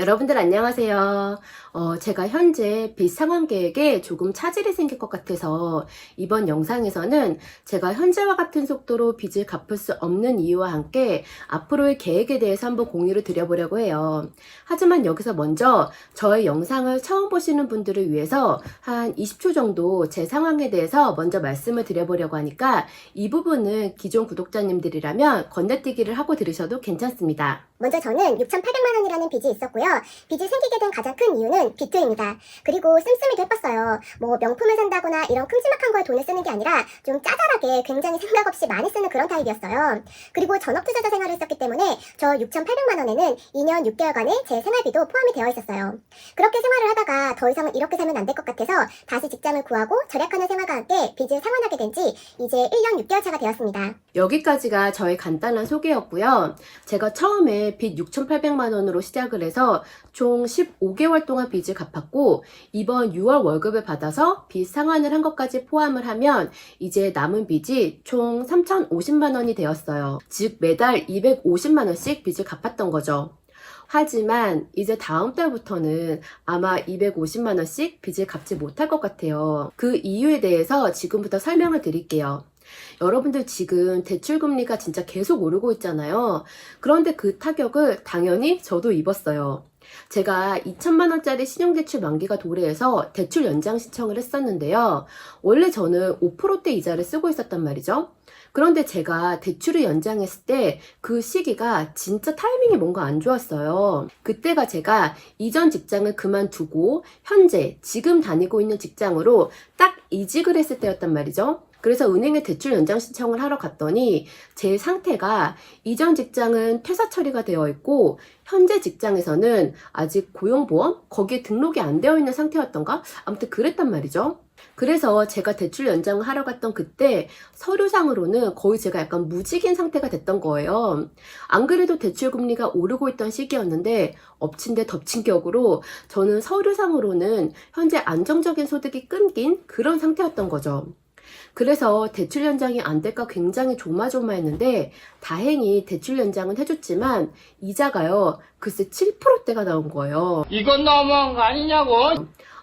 여러분들 안녕하세요. 제가 현재 빚 상환 계획에 조금 차질이 생길 것 같아서 이번 영상에서는 제가 현재와 같은 속도로 빚을 갚을 수 없는 이유와 함께 앞으로의 계획에 대해서 한번 공유를 드려보려고 해요. 하지만 여기서 먼저 저의 영상을 처음 보시는 분들을 위해서 한 20초 정도 제 상황에 대해서 먼저 말씀을 드려보려고 하니까 이 부분은 기존 구독자님들이라면 건너뛰기를 하고 들으셔도 괜찮습니다. 먼저 저는 6,800만 원이라는 빚이 있었고요. 빚이 생기게 된 가장 큰 이유는 비투입니다. 그리고 씀씀이도 해봤어요. 뭐 명품을 산다거나 이런 큼지막한 거에 돈을 쓰는 게 아니라 좀 짜잘하게 굉장히 생각 없이 많이 쓰는 그런 타입이었어요. 그리고 전업투자자 생활을 했었기 때문에 저 6,800만 원에는 2년 6개월간의 제 생활비도 포함이 되어 있었어요. 그렇게 생활을 하다가 더 이상은 이렇게 살면 안 될 것 같아서 다시 직장을 구하고 절약하는 생활과 함께 빚을 상환하게 된 지 이제 1년 6개월 차가 되었습니다. 여기까지가 저의 간단한 소개였고요. 제가 처음에 빚 6,800만 원으로 시작을 해서 총 15개월 동안 빚을 갚았고 이번 6월 월급을 받아서 빚 상환을 한 것까지 포함을 하면 이제 남은 빚이 총 3,050만 원이 되었어요. 즉 매달 250만 원씩 빚을 갚았던 거죠. 하지만 이제 다음 달부터는 아마 250만 원씩 빚을 갚지 못할 것 같아요. 그 이유에 대해서 지금부터 설명을 드릴게요. 여러분들 지금 대출금리가 진짜 계속 오르고 있잖아요. 그런데 그 타격을 당연히 저도 입었어요. 제가 2천만 원짜리 신용대출 만기가 도래해서 대출 연장 신청을 했었는데요. 원래 저는 5%대 이자를 쓰고 있었단 말이죠. 그런데 제가 대출을 연장했을 때 그 시기가 진짜 타이밍이 뭔가 안 좋았어요. 그때가 제가 이전 직장을 그만두고 현재 지금 다니고 있는 직장으로 딱 이직을 했을 때였단 말이죠. 그래서 은행에 대출 연장 신청을 하러 갔더니 제 상태가 이전 직장은 퇴사 처리가 되어 있고 현재 직장에서는 아직 고용보험 거기에 등록이 안 되어 있는 상태였던가? 아무튼 그랬단 말이죠. 그래서 제가 대출 연장을 하러 갔던 그때 서류상으로는 거의 제가 약간 무직인 상태가 됐던 거예요. 안 그래도 대출 금리가 오르고 있던 시기였는데 엎친 데 덮친 격으로 저는 서류상으로는 현재 안정적인 소득이 끊긴 그런 상태였던 거죠. 그래서 대출 연장이 안 될까 굉장히 조마조마했는데 다행히 대출 연장은 해줬지만 이자가요 글쎄 7%대가 나온 거예요. 이건 너무한 거 아니냐고.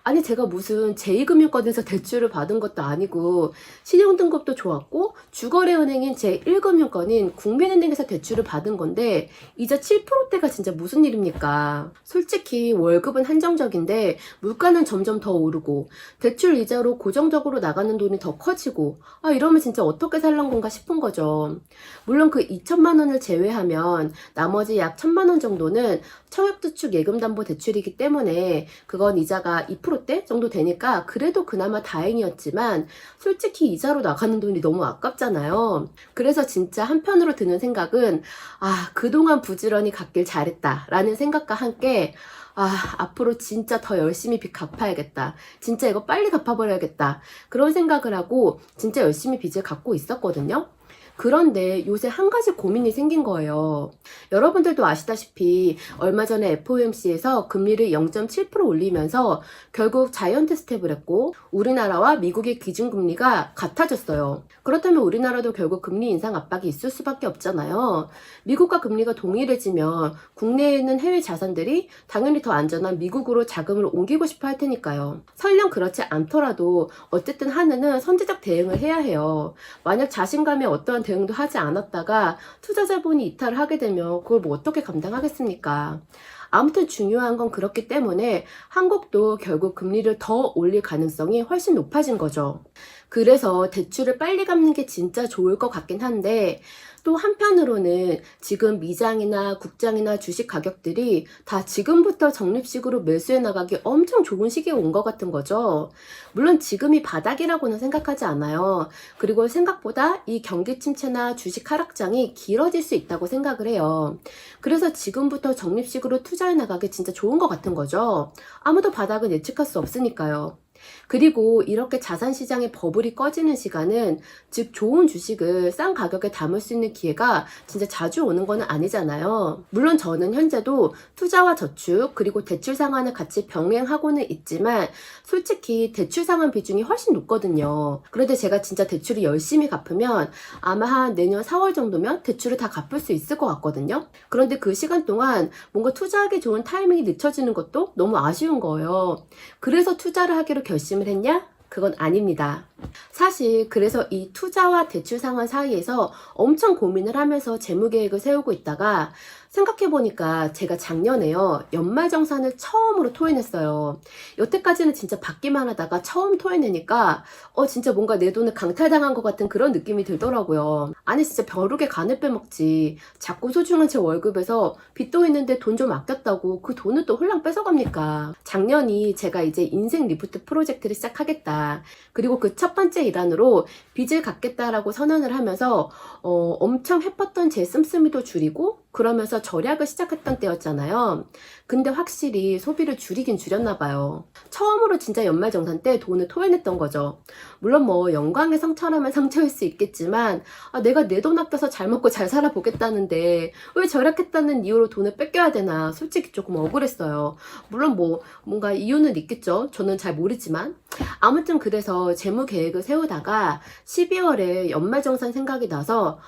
아니 제가 무슨 제2금융권에서 대출을 받은 것도 아니고 신용등급도 좋았고 주거래은행인 제1금융권인 국민은행에서 대출을 받은 건데 이자 7%대가 진짜 무슨 일입니까? 솔직히 월급은 한정적인데 물가는 점점 더 오르고 대출 이자로 고정적으로 나가는 돈이 더 커지고 이러면 진짜 어떻게 살란 건가 싶은 거죠. 물론 그 2천만 원을 제외하면 나머지 약 1,000만 원 정도는 청약저축 예금담보대출이기 때문에 그건 이자가 2%대 정도 되니까 그래도 그나마 다행이었지만 솔직히 이자로 나가는 돈이 너무 아깝잖아요. 그래서 진짜 한편으로 드는 생각은 그동안 부지런히 갚길 잘했다 라는 생각과 함께 앞으로 진짜 더 열심히 빚 갚아야겠다. 진짜 이거 빨리 갚아버려야겠다. 그런 생각을 하고 진짜 열심히 빚을 갚고 있었거든요. 그런데 요새 한 가지 고민이 생긴 거예요. 여러분들도 아시다시피 얼마 전에 FOMC에서 금리를 0.7% 올리면서 결국 자이언트 스텝을 했고 우리나라와 미국의 기준금리가 같아졌어요. 그렇다면 우리나라도 결국 금리 인상 압박이 있을 수밖에 없잖아요. 미국과 금리가 동일해지면 국내에 있는 해외 자산들이 당연히 더 안전한 미국으로 자금을 옮기고 싶어 할 테니까요. 설령 그렇지 않더라도 어쨌든 하느는 선제적 대응을 해야 해요. 만약 자신감에 어떠한 대응도 하지 않았다가 투자자분이 이탈을 하게 되면 그걸 뭐 어떻게 감당하겠습니까? 아무튼 중요한 건 그렇기 때문에 한국도 결국 금리를 더 올릴 가능성이 훨씬 높아진 거죠. 그래서 대출을 빨리 갚는 게 진짜 좋을 것 같긴 한데 또 한편으로는 지금 미장이나 국장이나 주식 가격들이 다 지금부터 적립식으로 매수해 나가기 엄청 좋은 시기에 온 것 같은 거죠. 물론 지금이 바닥이라고는 생각하지 않아요. 그리고 생각보다 이 경기 침체나 주식 하락장이 길어질 수 있다고 생각을 해요. 그래서 지금부터 적립식으로 투자해 나가기 진짜 좋은 것 같은 거죠. 아무도 바닥을 예측할 수 없으니까요. 그리고 이렇게 자산시장의 버블이 꺼지는 시간은, 즉 좋은 주식을 싼 가격에 담을 수 있는 기회가 진짜 자주 오는 건 아니잖아요. 물론 저는 현재도 투자와 저축 그리고 대출 상환을 같이 병행하고는 있지만 솔직히 대출 상환 비중이 훨씬 높거든요. 그런데 제가 진짜 대출을 열심히 갚으면 아마 한 내년 4월 정도면 대출을 다 갚을 수 있을 것 같거든요. 그런데 그 시간 동안 뭔가 투자하기 좋은 타이밍이 늦춰지는 것도 너무 아쉬운 거예요. 그래서 투자를 하기로 결심을 했냐? 그건 아닙니다. 사실 그래서 이 투자와 대출 상환 사이에서 엄청 고민을 하면서 재무계획을 세우고 있다가 생각해보니까 제가 작년에요, 연말정산을 처음으로 토해냈어요. 여태까지는 진짜 받기만 하다가 처음 토해내니까 진짜 뭔가 내 돈을 강탈당한 것 같은 그런 느낌이 들더라고요. 아니 진짜 벼룩에 간을 빼먹지, 자꾸 소중한 제 월급에서 빚도 있는데 돈 좀 아꼈다고 그 돈을 또 홀랑 뺏어갑니까? 작년이 제가 이제 인생 리프트 프로젝트를 시작하겠다, 그리고 그 첫 번째 일환으로 빚을 갚겠다라고 선언을 하면서 엄청 해뻤던 제 씀씀이도 줄이고 그러면서 절약을 시작했던 때였잖아요. 근데 확실히 소비를 줄이긴 줄였나 봐요. 처음으로 진짜 연말정산 때 돈을 토해냈던 거죠. 물론 뭐 영광의 상처라면 상처일 수 있겠지만 내가 내 돈 아껴서 잘 먹고 잘 살아보겠다는데 왜 절약했다는 이유로 돈을 뺏겨야 되나 솔직히 조금 억울했어요. 물론 뭐 뭔가 이유는 있겠죠. 저는 잘 모르지만. 아무튼 그래서 재무 계획을 세우다가 12월에 연말정산 생각이 나서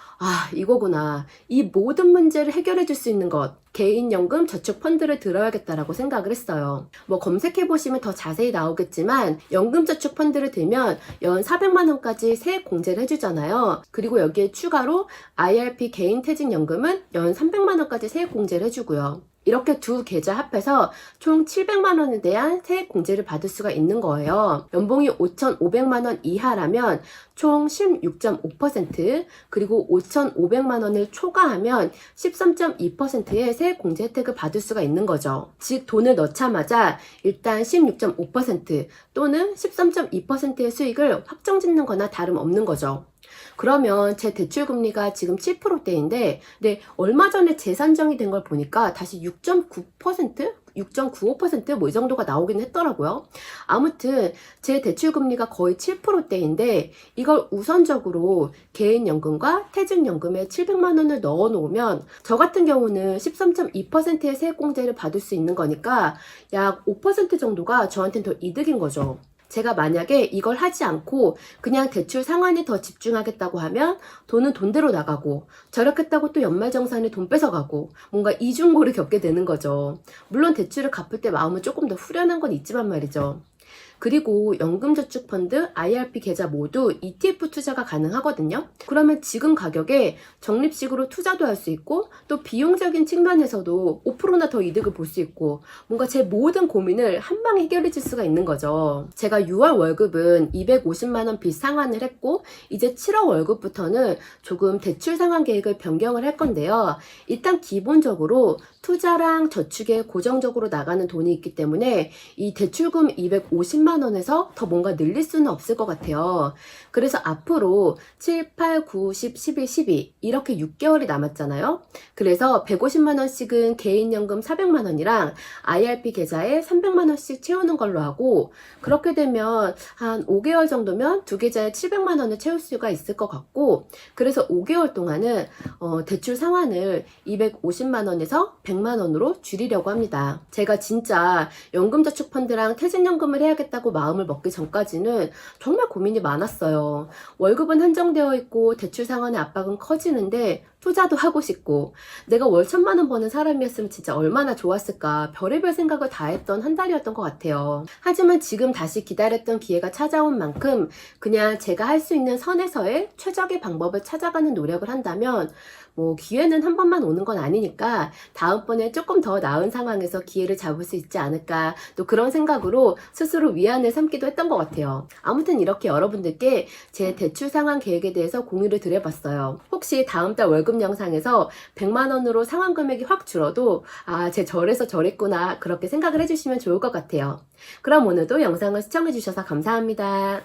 이거구나. 이 모든 문제를 해결해 줄 수 있는 것, 개인연금 저축펀드를 들어야겠다라고 생각을 했어요. 뭐 검색해보시면 더 자세히 나오겠지만 연금저축펀드를 들면 연 400만원까지 세액 공제를 해주잖아요. 그리고 여기에 추가로 IRP 개인퇴직연금은 연 300만원까지 세액 공제를 해주고요. 이렇게 두 계좌 합해서 총 700만원에 대한 세액 공제를 받을 수가 있는 거예요. 연봉이 5,500만원 이하라면 총 16.5%, 그리고 5,500만원을 초과하면 13.2%의 세액 공제 혜택을 받을 수가 있는 거죠. 즉 돈을 넣자마자 일단 16.5% 또는 13.2%의 수익을 확정짓는 거나 다름없는 거죠. 그러면 제 대출 금리가 지금 7%대인데 얼마 전에 재산정이 된 걸 보니까 다시 6.9%? 6.95% 뭐 이 정도가 나오긴 했더라고요. 아무튼 제 대출 금리가 거의 7%대인데 이걸 우선적으로 개인연금과 퇴직연금에 700만원을 넣어 놓으면 저 같은 경우는 13.2%의 세액공제를 받을 수 있는 거니까 약 5% 정도가 저한테는 더 이득인 거죠. 제가 만약에 이걸 하지 않고 그냥 대출 상환에 더 집중하겠다고 하면 돈은 돈대로 나가고 절약했다고 또 연말정산에 돈 뺏어가고 뭔가 이중고를 겪게 되는 거죠. 물론 대출을 갚을 때 마음은 조금 더 후련한 건 있지만 말이죠. 그리고 연금저축펀드, IRP 계좌 모두 ETF 투자가 가능하거든요. 그러면 지금 가격에 적립식으로 투자도 할 수 있고 또 비용적인 측면에서도 5%나 더 이득을 볼 수 있고 뭔가 제 모든 고민을 한 방에 해결해 줄 수가 있는 거죠. 제가 6월 월급은 250만원 빚 상환을 했고 이제 7월 월급부터는 조금 대출 상환 계획을 변경을 할 건데요. 일단 기본적으로 투자랑 저축에 고정적으로 나가는 돈이 있기 때문에 이 대출금 250만원에서 더 뭔가 늘릴 수는 없을 것 같아요. 그래서 앞으로 7, 8, 9, 10, 11, 12 이렇게 6개월이 남았잖아요. 그래서 150만원씩은 개인연금 400만원이랑 IRP 계좌에 300만원씩 채우는 걸로 하고 그렇게 되면 한 5개월 정도면 두 계좌에 700만원을 채울 수가 있을 것 같고 그래서 5개월 동안은 대출 상환을 250만원에서 100만원으로 줄이려고 합니다. 제가 진짜 연금저축펀드랑 퇴직연금을 해야겠다고 마음을 먹기 전까지는 정말 고민이 많았어요. 월급은 한정되어 있고 대출 상환의 압박은 커지는데 투자도 하고 싶고 내가 월 1,000만원 버는 사람이었으면 진짜 얼마나 좋았을까 별의별 생각을 다 했던 한 달이었던 것 같아요. 하지만 지금 다시 기다렸던 기회가 찾아온 만큼 그냥 제가 할 수 있는 선에서의 최적의 방법을 찾아가는 노력을 한다면 뭐 기회는 한 번만 오는 건 아니니까 다음번에 조금 더 나은 상황에서 기회를 잡을 수 있지 않을까 또 그런 생각으로 스스로 위안을 삼기도 했던 것 같아요. 아무튼 이렇게 여러분들께 제 대출 상환 계획에 대해서 공유를 드려봤어요. 혹시 다음 달 월급 영상에서 100만원으로 상환 금액이 확 줄어도 제 절에서 저랬구나 그렇게 생각을 해주시면 좋을 것 같아요. 그럼 오늘도 영상을 시청해주셔서 감사합니다.